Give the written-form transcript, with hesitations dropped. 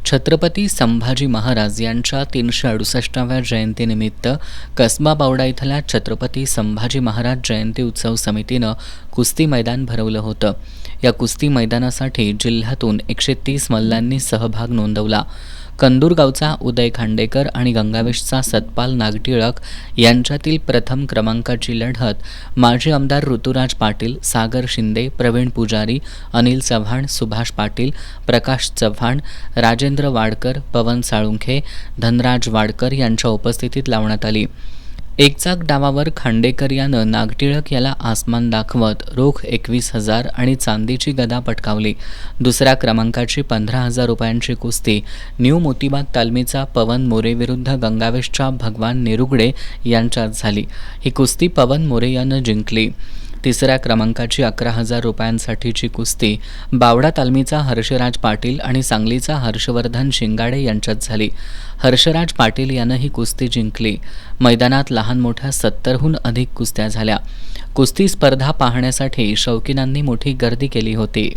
छत्रपती संभाजी महाराज यांच्या 368व्या जयंतीनिमित्त कसबा बावडा इथल्या छत्रपती संभाजी महाराज जयंती उत्सव समितीनं कुस्ती मैदान भरवलं होतं। या कुस्ती मैदानासाठी जिल्ह्यातून 130 मल्लांनी सहभाग नोंदवला। कंदूर गावचा उदय खांडेकर आणि गंगावेशचा सतपाल नागटिळक यांच्यातील प्रथम क्रमांकाची लढत माजी आमदार ऋतुराज पाटील, सागर शिंदे, प्रवीण पुजारी, अनिल चव्हाण, सुभाष पाटील, प्रकाश चव्हाण, राजेंद्र वाडकर, पवन साळुंखे, धनराज वाडकर यांच्या उपस्थितीत लावण्यात आली। एकचाक डावावर खांडेकर यानं नागटिळक याला आसमान दाखवत रोख 21,000 आणि चांदीची गदा पटकावली। दुसऱ्या क्रमांकाची 15,000 रुपयांची कुस्ती न्यू मोतीबाग तालमीचा पवन मोरे विरुद्ध गंगावेशच्या भगवान निरुगडे यांच्यात झाली। ही कुस्ती पवन मोरे यानं जिंकली। तिसऱ्या क्रमांकाची 11,000 रुपयांसाठीची कुस्ती बावडा तालमीचा हर्षराज पाटील आणि सांगलीचा हर्षवर्धन शिंगाडे यांच्यात झाली। हर्षराज पाटील यानं ही कुस्ती जिंकली। मैदानात लहान मोठ्या 70हून अधिक कुस्त्या झाल्या। कुस्ती स्पर्धा पाहण्यासाठी शौकीनांनी मोठी गर्दी केली होती।